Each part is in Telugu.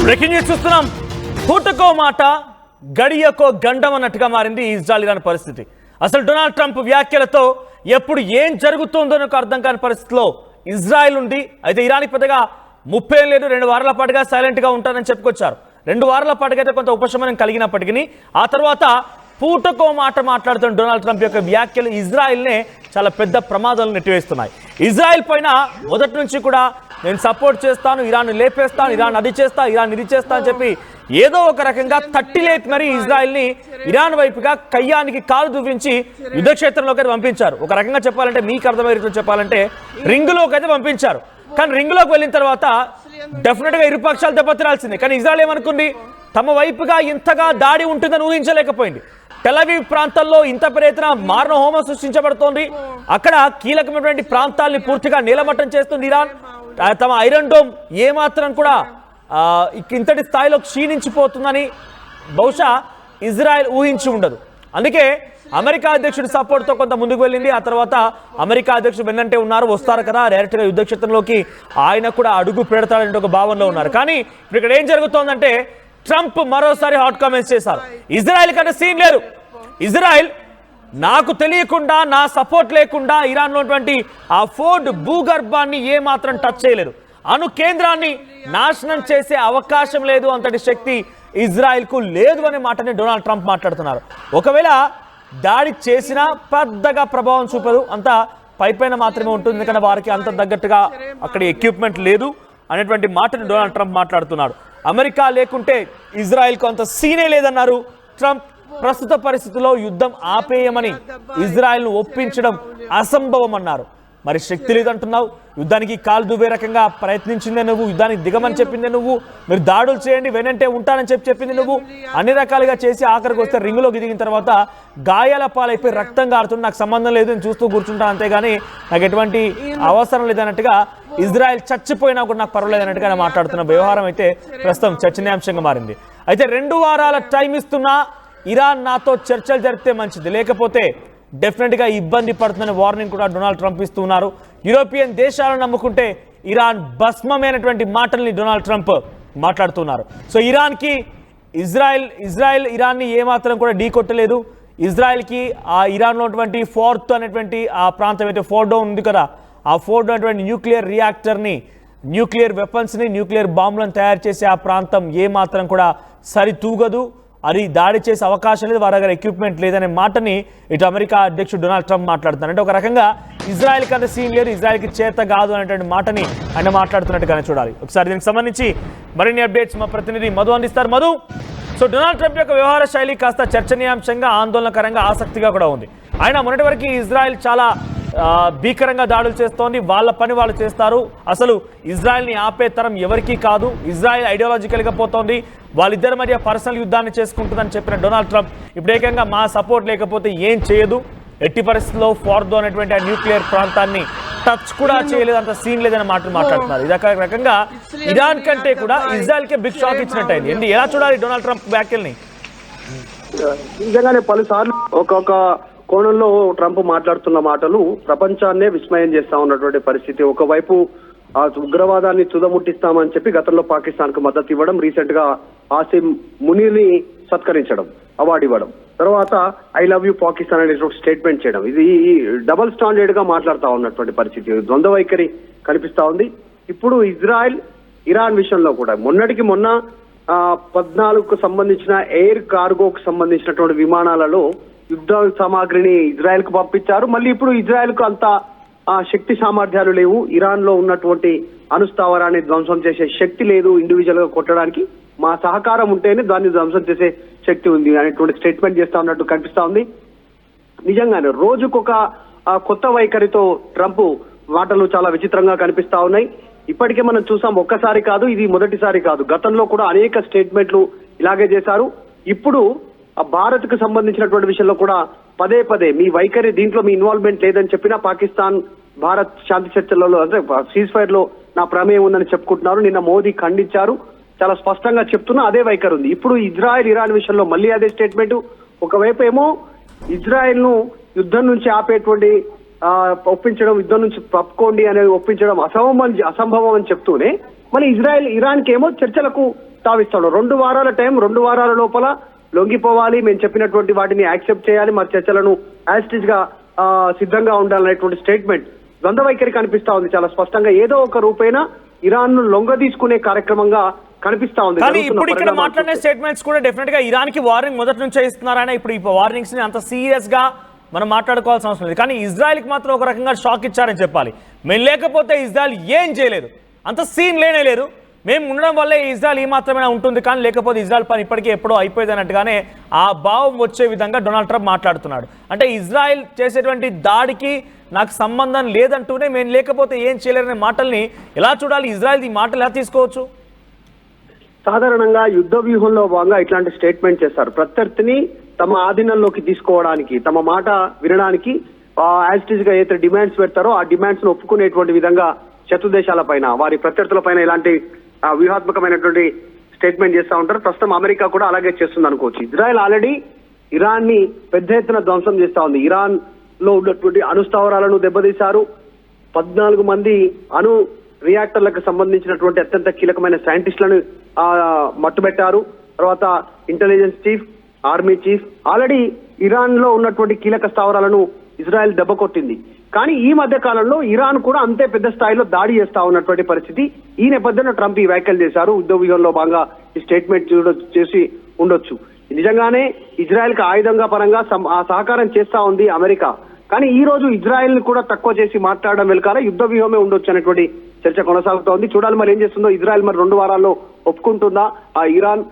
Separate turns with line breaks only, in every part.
బ్రేకింగ్ న్యూస్ చూస్తున్నాం. పూటకో మాట గడియకో గండం అన్నట్టుగా మారింది ఇజ్రాయెల్ ఇరాన్ పరిస్థితి. అసలు డొనాల్డ్ ట్రంప్ వ్యాఖ్యలతో ఎప్పుడు ఏం జరుగుతుందో నాకు అర్థం కాని పరిస్థితిలో ఇజ్రాయెల్ ఉంది. అయితే ఇరాన్కి పెద్దగా 30 లేదు, 2 వారాల పాటుగా సైలెంట్గా ఉంటారని చెప్పుకొచ్చారు. 2 వారాల పాటుగా అయితే కొంత ఉపశమనం కలిగినప్పటికీ ఆ తర్వాత పూటకో మాట మాట్లాడుతున్న డొనాల్డ్ ట్రంప్ యొక్క వ్యాఖ్యలు ఇజ్రాయెల్నే చాలా పెద్ద ప్రమాదాలు నెట్టివేస్తున్నాయి. ఇజ్రాయెల్ పైన మొదటి నుంచి కూడా నేను సపోర్ట్ చేస్తాను, ఇరాన్ లేపేస్తాను, ఇరాన్ అది చేస్తా, ఇరాన్ ఇది చేస్తా అని చెప్పి ఏదో ఒక రకంగా తట్టి లేపి మరి ఇజ్రాయెల్ని ఇరాన్ వైపుగా కయ్యానికి కాలు దువ్వించి యుద్ధ క్షేత్రంలోకి అయితే పంపించారు. ఒక రకంగా చెప్పాలంటే మీకు అర్థమయ్యేటట్టు చెప్పాలంటే రింగులోకి అయితే పంపించారు. కానీ రింగులోకి వెళ్ళిన తర్వాత డెఫినెట్గా ఇరు పక్షాలు దెబ్బతినాల్సిందే. కానీ ఇజ్రాయెల్ ఏమనుకుంది, తమ వైపుగా ఇంతగా దాడి ఉంటుందని ఊహించలేకపోయింది. టెలవీవ్ ప్రాంతాల్లో ఇంత పెద్ద మారణ హోమం సృష్టించబడుతోంది. అక్కడ కీలకమైనటువంటి ప్రాంతాలని పూర్తిగా నీలమట్టం చేస్తుంది ఇరాన్. తమ ఐరన్ డోమ్ ఏమాత్రం కూడా ఇంతటి స్థాయిలో క్షీణించిపోతుందని బహుశా ఇజ్రాయెల్ ఊహించి ఉండదు. అందుకే అమెరికా అధ్యక్షుడి సపోర్ట్తో కొంత ముందుకు వెళ్ళింది. ఆ తర్వాత అమెరికా అధ్యక్షుడు వెన్నంటే ఉన్నారు, వస్తారు కదా డైరెక్ట్గా యుద్ధ క్షేత్రంలోకి ఆయన కూడా అడుగు పెడతాడనే ఒక భావనలో ఉన్నారు. కానీ ఇప్పుడు ఇక్కడ ఏం జరుగుతోందంటే ట్రంప్ మరోసారి హాట్ కామెంట్స్ చేశారు. ఇజ్రాయెల్ కంటే సీన్ లేదు. ఇజ్రాయెల్ నాకు తెలియకుండా, నా సపోర్ట్ లేకుండా ఇరాన్లో ఉన్నటువంటి ఆ ఫోర్డ్ భూగర్భాన్ని ఏమాత్రం టచ్ చేయలేరు. అణు కేంద్రాన్ని నాశనం చేసే అవకాశం లేదు, అంతటి శక్తి ఇజ్రాయెల్కు లేదు అనే మాటని డొనాల్డ్ ట్రంప్ మాట్లాడుతున్నారు. ఒకవేళ దాడి చేసినా పెద్దగా ప్రభావం చూపదు, అంతా పైపైన మాత్రమే ఉంటుంది, ఎందుకంటే వారికి అంత తగ్గట్టుగా అక్కడ ఎక్విప్మెంట్ లేదు అనేటువంటి మాటని డొనాల్డ్ ట్రంప్ మాట్లాడుతున్నాడు. అమెరికా లేకుంటే ఇజ్రాయెల్కు అంత సీనే లేదన్నారు ట్రంప్. ప్రస్తుత పరిస్థితుల్లో యుద్ధం ఆపేయమని ఇజ్రాయెల్ను ఒప్పించడం అసంభవం అన్నారు. మరి శక్తి లేదంటున్నావు, యుద్ధానికి కాలు దువ్వే రకంగా ప్రయత్నించిందే నువ్వు, యుద్ధానికి దిగమని చెప్పిందే నువ్వు, మీరు దాడులు చేయండి వెనంటే ఉంటానని చెప్పింది నువ్వు, అన్ని రకాలుగా చేసి ఆఖరికి వస్తే రింగులోకి దిగిన తర్వాత గాయాల పాలైపోయి రక్తం కారుతుంది, నాకు సంబంధం లేదు, నేను చూస్తూ కూర్చుంటాను అంతేగాని నాకు ఎటువంటి అవసరం లేదన్నట్టుగా ఇజ్రాయెల్ చచ్చిపోయినా కూడా నాకు పర్వాలేదు అన్నట్టుగా మాట్లాడుతున్న వ్యవహారం అయితే ప్రస్తుతం చర్చనీయాంశంగా మారింది. అయితే 2 వారాల టైం ఇస్తున్నా ఇరాన్ నాతో చర్చలు జరిపితే మంచిది, లేకపోతే డెఫినెట్గా ఇబ్బంది పడుతుందని వార్నింగ్ కూడా డొనాల్డ్ ట్రంప్ ఇస్తున్నారు. యూరోపియన్ దేశాలను నమ్ముకుంటే ఇరాన్ భస్మమైనటువంటి మాటల్ని డొనాల్డ్ ట్రంప్ మాట్లాడుతున్నారు. సో ఇరాన్కి ఇజ్రాయెల్ ఇరాన్ని ఏమాత్రం కూడా ఢీ కొట్టలేదు. ఇజ్రాయెల్కి ఆ ఇరాన్లో ఉన్నటువంటి ఫోర్త్ అనేటువంటి ఆ ప్రాంతం అయితే ఫోర్డో ఉంది కదా, ఆ ఫోర్డో అనేటువంటి న్యూక్లియర్ రియాక్టర్ని, న్యూక్లియర్ వెపన్స్ని, న్యూక్లియర్ బాంబులను తయారు చేసే ఆ ప్రాంతం ఏమాత్రం కూడా సరితూగదు, అది దాడి చేసే అవకాశం లేదు, వారి దగ్గర ఎక్విప్మెంట్ లేదనే మాటని ఇటు అమెరికా అధ్యక్షుడు డొనాల్డ్ ట్రంప్ మాట్లాడుతున్నారు. అంటే ఒక రకంగా ఇజ్రాయెల్ కంటే సీన్ లేదు, ఇజ్రాయెల్కి చేత కాదు అనేటువంటి మాటని ఆయన మాట్లాడుతున్నట్టుగానే చూడాలి. ఒకసారి దీనికి సంబంధించి మరిన్ని అప్డేట్స్ మా ప్రతినిధి మధు అందిస్తారు. మధు, సో డొనాల్డ్ ట్రంప్ యొక్క వ్యవహార శైలి కాస్త చర్చనీయాంశంగా, ఆందోళనకరంగా, ఆసక్తిగా కూడా ఉంది. ఆయన మొన్నటి వరకు ఇజ్రాయెల్ చాలా భీకరంగా దాడులు చేస్తోంది, వాళ్ళ పని వాళ్ళు చేస్తారు, అసలు ఇజ్రాయెల్ని ఆపే తరం ఎవరికీ కాదు, ఇజ్రాయెల్ ఐడియాలజికల్గా పోతోంది, వాళ్ళిద్దరి మధ్య పర్సనల్ యుద్ధాన్ని చేసుకుంటుందని చెప్పిన డొనాల్డ్ ట్రంప్ ఇప్పుడు ఏకంగా మా సపోర్ట్ లేకపోతే ఏం చేయదు, ఎట్టి పరిస్థితుల్లో ఫోర్డో అనేటువంటి ఆ న్యూక్లియర్ ప్రాంతాన్ని టచ్ కూడా చేయలేదు, అంత సీన్ లేదని మాట్లాడుతున్నారు. ఇది ఒక రకంగా ఇరాన్ కంటే కూడా ఇజ్రాయెల్కే బిగ్ షాక్ ఇచ్చినట్టయింది. ఎలా చూడాలి డొనాల్డ్ ట్రంప్ వ్యాఖ్యల్ని?
నిజంగానే పలుసార్లు ఒక్కొక్క కోణంలో ట్రంప్ మాట్లాడుతున్న మాటలు ప్రపంచాన్నే విస్మయం చేస్తా ఉన్నటువంటి పరిస్థితి. ఒకవైపు ఆ ఉగ్రవాదాన్ని తుదముట్టిస్తామని చెప్పి గతంలో పాకిస్తాన్ కు మద్దతు ఇవ్వడం, రీసెంట్ గా ఆసిం మునీర్ని సత్కరించడం, అవార్డు ఇవ్వడం, తర్వాత ఐ లవ్ యూ పాకిస్తాన్ అనే స్టేట్మెంట్ చేయడం, ఇది డబుల్ స్టాండర్డ్ గా మాట్లాడుతా ఉన్నటువంటి పరిస్థితి, ద్వంద్వ వైఖరి కనిపిస్తా ఉంది. ఇప్పుడు ఇజ్రాయెల్ ఇరాన్ విషయంలో కూడా మొన్నటికి మొన్న 14కు సంబంధించిన ఎయిర్ కార్గోకు సంబంధించినటువంటి విమానాలలో యుద్ధ సామాగ్రిని ఇజ్రాయెల్ కు పంపించారు. మళ్ళీ ఇప్పుడు ఇజ్రాయెల్ కు అంత శక్తి సామర్థ్యాలు లేవు, ఇరాన్ లో ఉన్నటువంటి అణుస్థావరాన్ని ధ్వంసం చేసే శక్తి లేదు, ఇండివిజువల్ గా కొట్టడానికి మా సహకారం ఉంటేనే దాన్ని ధ్వంసం చేసే శక్తి ఉంది అనేటువంటి స్టేట్మెంట్ చేస్తా ఉన్నట్టు కనిపిస్తా ఉంది. నిజంగానే రోజుకొక కొత్త వైఖరితో ట్రంప్ మాటలు చాలా విచిత్రంగా కనిపిస్తా ఉన్నాయి. ఇప్పటికే మనం చూసాం, ఒక్కసారి కాదు, ఇది మొదటిసారి కాదు, గతంలో కూడా అనేక స్టేట్మెంట్లు ఇలాగే చేశారు. ఇప్పుడు భారత్ కు సంబంధించినటువంటి విషయంలో కూడా పదే పదే మీ వైఖరి, దీంట్లో మీ ఇన్వాల్వ్మెంట్ లేదని చెప్పినా పాకిస్తాన్ భారత్ శాంతి చర్చలలో అంటే సీజ్ ఫైర్ లో నా ప్రమేయం ఉందని చెప్పుకుంటున్నారు. నిన్న మోదీ ఖండించారు, చాలా స్పష్టంగా చెప్తున్నా అదే వైఖరి ఉంది. ఇప్పుడు ఇజ్రాయెల్ ఇరాన్ విషయంలో మళ్ళీ అదే స్టేట్మెంట్. ఒకవైపు ఏమో ఇజ్రాయెల్ ను యుద్ధం నుంచి ఆపేటువంటి ఒప్పించడం, యుద్ధం నుంచి తప్పుకోండి అనేది ఒప్పించడం అసంభవం అని చెప్తూనే మళ్ళీ ఇజ్రాయెల్ ఇరాన్ కేమో చర్చలకు సావిస్తాడు. 2 వారాల టైం, 2 వారాల లోపల లొంగిపోవాలి, మేము చెప్పినటువంటి వాటిని యాక్సెప్ట్ చేయాలి, మరి చర్చలను యాస్టిజ్ గా సిద్ధంగా ఉండాలనేటువంటి స్టేట్మెంట్ ద్వంద్వ వైఖరి కనిపిస్తా ఉంది చాలా స్పష్టంగా. ఏదో ఒక రూపేణ ఇరాన్ ను లొంగ తీసుకునే కార్యక్రమంగా కనిపిస్తా ఉంది.
కానీ ఇప్పుడు ఇక్కడ మాట్లాడే స్టేట్మెంట్స్ కూడా డెఫినెట్ గా ఇరాన్ కి వార్నింగ్ మొదటి నుంచే ఇస్తున్నారైనా ఇప్పుడు ఈ వార్నింగ్స్ ని అంత సీరియస్ గా మనం మాట్లాడుకోవాల్సిన అవసరం లేదు. కానీ ఇజ్రాయెల్ కి మాత్రం ఒక రకంగా షాక్ ఇచ్చారని చెప్పాలి. మేము లేకపోతే ఇజ్రాయెల్ ఏం చేయలేదు, అంత సీన్ లేనే లేదు, మేము ఉండడం వల్లే ఇజ్రాయెల్ ఈ మాత్రమే ఉంటుంది, కానీ లేకపోతే ఇజ్రాయెల్ పని ఇప్పటికే ఎప్పుడో అయిపోయింది అన్నట్టుగానే ఆ భావం వచ్చే విధంగా డొనాల్డ్ ట్రంప్ మాట్లాడుతున్నాడు. అంటే ఇజ్రాయెల్ చేసేటువంటి దాడికి నాకు సంబంధం లేదంటూనే మేము లేకపోతే ఏం చేయలేరనే మాటల్ని ఎలా చూడాలి? ఇజ్రాయెల్ ఈ మాటలు ఎలా తీసుకోవచ్చు?
సాధారణంగా యుద్ధ వ్యూహంలో భాగంగా ఇట్లాంటి స్టేట్మెంట్ చేస్తారు. ప్రత్యర్థిని తమ ఆధీనంలోకి తీసుకోవడానికి, తమ మాట వినడానికి యాజిటీస్ గా ఏదైతే డిమాండ్స్ పెడతారో ఆ డిమాండ్స్ ను ఒప్పుకునేటువంటి విధంగా శత్రు దేశాల పైన, వారి ప్రత్యర్థుల పైన ఇలాంటి వ్యూహాత్మకమైనటువంటి స్టేట్మెంట్ చేస్తూ ఉంటారు. ప్రస్తుతం అమెరికా కూడా అలాగే చేస్తుంది అనుకోవచ్చు. ఇజ్రాయెల్ ఆల్రెడీ ఇరాన్ ని పెద్ద ఎత్తున ధ్వంసం చేస్తా ఉంది. ఇరాన్ లో ఉన్నటువంటి అణుస్థావరాలను దెబ్బతీశారు. 14 మంది అణు రియాక్టర్లకు సంబంధించినటువంటి అత్యంత కీలకమైన సైంటిస్టులను మట్టుబెట్టారు. తర్వాత intelligence chief, army chief, already Iran లో ఉన్నటువంటి కీలక స్థావరాలను ఇజ్రాయెల్ దెబ్బ కొట్టింది. కానీ ఈ మధ్య కాలంలో ఇరాన్ కూడా అంతే పెద్ద స్థాయిలో దాడి చేస్తా ఉన్నటువంటి పరిస్థితి. ఈ నేపథ్యంలో ట్రంప్ ఈ వ్యాఖ్యలు చేశారు. యుద్ధ వ్యూహంలో భాగంగా ఈ స్టేట్మెంట్ చేసి ఉండొచ్చు. నిజంగానే ఇజ్రాయెల్ కి ఆయుధంగా పరంగా సహకారం చేస్తా ఉంది అమెరికా. కానీ ఈ రోజు ఇజ్రాయెల్ ని కూడా తక్కువ చేసి మాట్లాడడం వెనకాల యుద్ధ వ్యూహమే ఉండొచ్చు అనేటువంటి చర్చ కొనసాగుతోంది. చూడాలి మరి ఏం చేస్తుందో ఇజ్రాయెల్. మరి 2 వారాల్లో ఒప్పుకుంటుందా ఇరాన్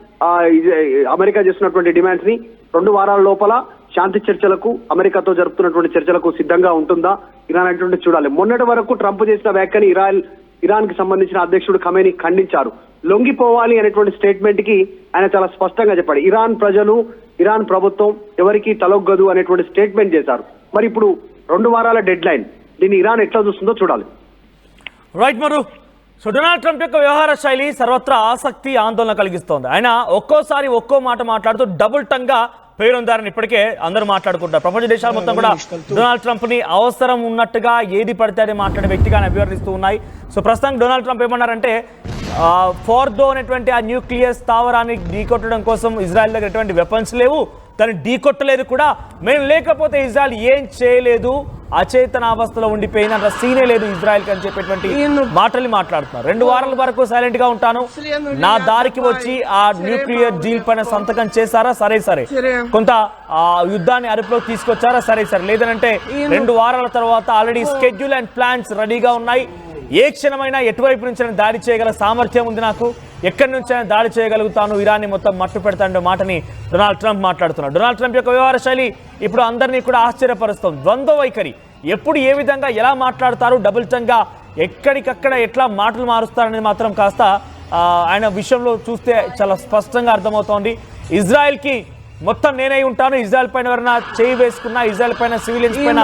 అమెరికా చేస్తున్నటువంటి డిమాండ్స్ ని? 2 వారాల లోపల శాంతి చర్చలకు, అమెరికాతో జరుపుతున్నటువంటి చర్చలకు సిద్ధంగా ఉంటుందా ఇరాన్ అనేటువంటి చూడాలి. మొన్నటి వరకు ట్రంప్ చేసిన వ్యాఖ్యని ఇరాన్ కి సంబంధించిన అధ్యక్షుడు ఖమేనీ ఖండించారు. లొంగిపోవాలి అనేటువంటి స్టేట్మెంట్ కి ఆయన చాలా స్పష్టంగా చెప్పాడు. ఇరాన్ ప్రజలు, ఇరాన్ ప్రభుత్వం ఎవరికి తలొగ్గదు అనేటువంటి స్టేట్మెంట్ చేశారు. మరి ఇప్పుడు 2 వారాల డెడ్ లైన్, దీన్ని ఇరాన్ ఎట్లా చూస్తుందో చూడాలి.
రైట్ మరు. సో డొనాల్డ్ ట్రంప్ యొక్క వ్యవహార శైలి సర్వత్రా ఆసక్తి, ఆందోళన కలిగిస్తోంది. ఆయన ఒక్కోసారి ఒక్కో మాట మాట్లాడుతూ డబుల్ టంగ్ గా పేరొందారని ఇప్పటికే అందరూ మాట్లాడుకుంటారు. ప్రపంచ దేశాలు మొత్తం కూడా డొనాల్డ్ ట్రంప్ ని అవసరం ఉన్నట్టుగా ఏది పడితే అది మాట్లాడే వ్యక్తిగా అభివర్ణిస్తూ ఉన్నాయి. సో ప్రస్తుతం డొనాల్డ్ ట్రంప్ ఏమన్నారంటే ఫోర్దో అనేటువంటి ఆ న్యూక్లియర్ స్థావరాన్ని ఢీకొట్టడం కోసం ఇజ్రాయెల్ దగ్గర ఎటువంటి వెపన్స్ లేవు, దాన్ని ఢీకొట్టలేదు కూడా, మేము లేకపోతే ఇజ్రాయెల్ ఏం చేయలేదు, అచేతనావస్థలో ఉండిపోయిన అంత సీనే లేదు ఇజ్రాయెల్కి అని చెప్పేటువంటి మాటల్ని మాట్లాడుతున్నారు. 2 వారాల వరకు సైలెంట్ గా ఉంటాను, నా దారికి వచ్చి ఆ న్యూక్లియర్ డీల్ పైన సంతకం చేశారా, సరే కొంత యుద్ధాన్ని అదుపులోకి తీసుకొచ్చారా, సరే లేదనంటే 2 వారాల తర్వాత ఆల్రెడీ స్కెడ్యూల్ అండ్ ప్లాన్స్ రెడీగా ఉన్నాయి, ఏ క్షణమైనా ఎటువైపు నుంచి దాడి చేయగల సామర్థ్యం ఉంది నాకు, ఎక్కడి నుంచైనా దాడి చేయగలుగుతాను, ఇరాన్ని మొత్తం మట్టు పెడతానే మాటని డొనాల్డ్ ట్రంప్ మాట్లాడుతున్నాడు. డొనాల్డ్ ట్రంప్ యొక్క వ్యవహార శైలి ఇప్పుడు అందరినీ కూడా ఆశ్చర్యపరుస్తుంది. ద్వంద్వ వైఖరి, ఎప్పుడు ఏ విధంగా ఎలా మాట్లాడతారు, డబుల్ టంగ్గా ఎక్కడికక్కడ ఎట్లా మాటలు మారుస్తారనేది మాత్రం కాస్త ఆయన విషయంలో చూస్తే చాలా స్పష్టంగా అర్థమవుతోంది. ఇజ్రాయెల్కి మొత్తం నేనే ఉంటాను, ఇజ్రాయెల్ పైన ఎవరైనా చేయి వేసుకున్నా, ఇజ్రాయెల్ పైన సివిలియన్స్ పైన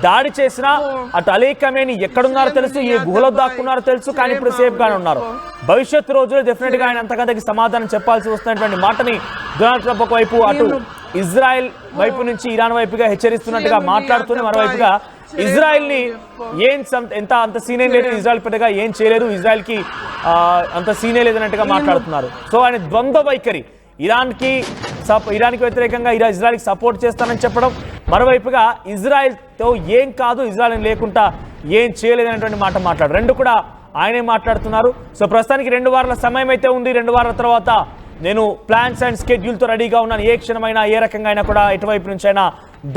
దాడి చేసినా, అటు అలీ ఖమేనీ ఎక్కడున్నారో తెలుసు, ఏ గుహలో దాక్కున్నారో తెలుసు, కానీ ఇప్పుడు సేఫ్ గానే ఉన్నారు. భవిష్యత్తు రోజుల్లో డెఫినెట్ గా ఆయన అంతకంతకి సమాధానం చెప్పాల్సి వస్తున్నటువంటి మాటని డొనాల్డ్ ట్రంప్ ఒకవైపు అటు ఇజ్రాయెల్ వైపు నుంచి ఇరాన్ వైపుగా హెచ్చరిస్తున్నట్టుగా మాట్లాడుతూనే మరోవైపుగా ఇజ్రాయెల్ ని అంత సీనే లేదు, ఇజ్రాయెల్ పెద్దగా ఏం చేయలేదు, ఇజ్రాయెల్ కి అంత సీనే లేదన్నట్టుగా మాట్లాడుతున్నారు. సో ఆయన ద్వంద్వ వైఖరి, ఇరాన్కి వ్యతిరేకంగా ఇజ్రాయెల్కి సపోర్ట్ చేస్తానని చెప్పడం, మరోవైపుగా ఇజ్రాయెల్తో ఏం కాదు, ఇజ్రాయెల్ లేకుండా ఏం చేయలేదనేటువంటి మాట మాట్లాడు, 2 కూడా ఆయనే మాట్లాడుతున్నారు. సో ప్రస్తుతానికి 2 వారాల సమయం అయితే ఉంది. 2 వారాల తర్వాత నేను ప్లాన్స్ అండ్ స్కెడ్యూల్తో రెడీగా ఉన్నాను, ఏ క్షణమైనా ఏ రకంగా అయినా కూడా ఎటువైపు నుంచి అయినా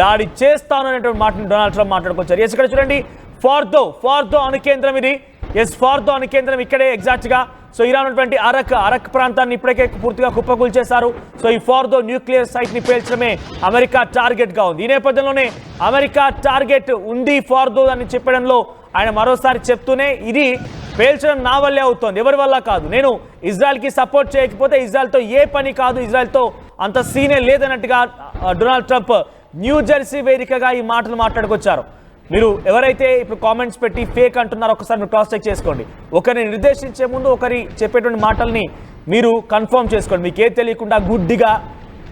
దాడి చేస్తాను అనేటువంటి మాటను డొనాల్డ్ ట్రంప్ మాట్లాడుకొచ్చారు. ఇక్కడ చూడండి, ఫార్దో అణుకేంద్రం ఇది. ఫార్దో అణుకేంద్రం ఇక్కడే ఎగ్జాక్ట్గా. సో ఇరాన్ ఉన్నటువంటి అరక్ ప్రాంతాన్ని ఇప్పటికే పూర్తిగా కుప్పకూల్చేశారు. సో ఈ ఫార్దో న్యూక్లియర్ సైట్ ని పేల్చడమే అమెరికా టార్గెట్ గా ఉంది. ఈ నేపథ్యంలోనే అమెరికా టార్గెట్ ఉంది ఫార్దో అని చెప్పడంలో ఆయన మరోసారి చెప్తూనే, ఇది పేల్చడం నా వల్లే అవుతోంది, ఎవరి వల్ల కాదు, నేను ఇజ్రాయెల్కి సపోర్ట్ చేయకపోతే ఇజ్రాయెల్తో ఏ పని కాదు, ఇజ్రాయెల్తో అంత సీనే లేదన్నట్టుగా డొనాల్డ్ ట్రంప్ న్యూ జెర్సీ వేదికగా ఈ మాటలు మాట్లాడుకొచ్చారు. మీరు ఎవరైతే ఇప్పుడు కామెంట్స్ పెట్టి ఫేక్ అంటున్నారో ఒకసారి మీరు క్రాస్ చెక్ చేసుకోండి. ఒకరిని నిర్దేశించే ముందు ఒకరి చెప్పేటువంటి మాటల్ని మీరు కన్ఫర్మ్ చేసుకోండి. మీకు ఏది తెలియకుండా గుడ్డిగా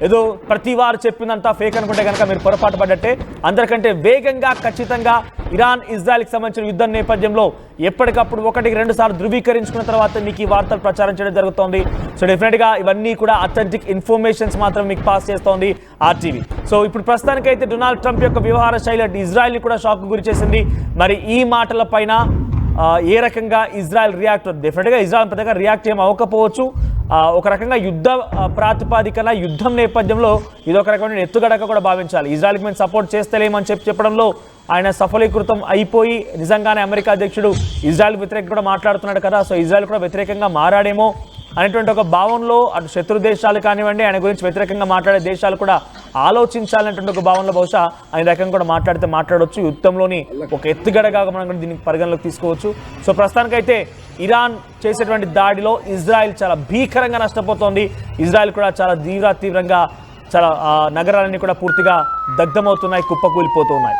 ఏదో ప్రతి వారు చెప్పిందంతా ఫేక్ అనుకుంటే కనుక మీరు పొరపాటు పడ్డట్టే. అందరికంటే వేగంగా ఖచ్చితంగా ఇరాన్ ఇజ్రాయెల్కి సంబంధించిన యుద్ధం నేపథ్యంలో ఎప్పటికప్పుడు ఒకటికి 2 సార్లు ధృవీకరించుకున్న తర్వాత మీకు ఈ వార్తలు ప్రచారం చేయడం జరుగుతోంది. సో డెఫినెట్గా ఇవన్నీ కూడా అథెంటిక్ ఇన్ఫర్మేషన్స్ మాత్రం మీకు పాస్ చేస్తోంది ఆర్టీవీ. సో ఇప్పుడు ప్రస్తుతానికైతే డొనాల్డ్ ట్రంప్ యొక్క వ్యవహార శైలి అటు ఇజ్రాయెల్ని కూడా షాక్కు గురి చేసింది. మరి ఈ మాటల పైన ఏ రకంగా ఇజ్రాయెల్ రియాక్ట్, డెఫినెట్గా ఇజ్రాయెల్ పెద్దగా రియాక్ట్ ఏం అవ్వకపోవచ్చు. ఒక రకంగా యుద్ధ ప్రాతిపాదికన యుద్ధం నేపథ్యంలో ఇది ఒక రకమైన ఎత్తుగడక కూడా భావించాలి. ఇజ్రాయెల్కి మేము సపోర్ట్ చేస్తలేమని చెప్పడంలో ఆయన సఫలీకృతం అయిపోయి నిజంగానే అమెరికా అధ్యక్షుడు ఇజ్రాయెల్ వ్యతిరేకంగా కూడా మాట్లాడుతున్నాడు కదా, సో ఇజ్రాయెల్ కూడా వ్యతిరేకంగా మారాడేమో అనేటువంటి ఒక భావనలో అటు శత్రు దేశాలు కానివ్వండి, ఆయన గురించి వ్యతిరేకంగా మాట్లాడే దేశాలు కూడా ఆలోచించాలనేటువంటి ఒక భావనలో బహుశా ఆయన రకంగా కూడా మాట్లాడవచ్చు. యుద్ధంలోని ఒక ఎత్తుగడగా మనం కూడా దీనికి పరిగణలోకి తీసుకోవచ్చు. సో ప్రస్తుతానికైతే ఇరాన్ చేసేటువంటి దాడిలో ఇజ్రాయెల్ చాలా భీకరంగా నష్టపోతోంది. ఇజ్రాయెల్ కూడా చాలా తీవ్రంగా చాలా నగరాలన్నీ కూడా పూర్తిగా దగ్ధమవుతున్నాయి, కుప్పకూలిపోతున్నాయి.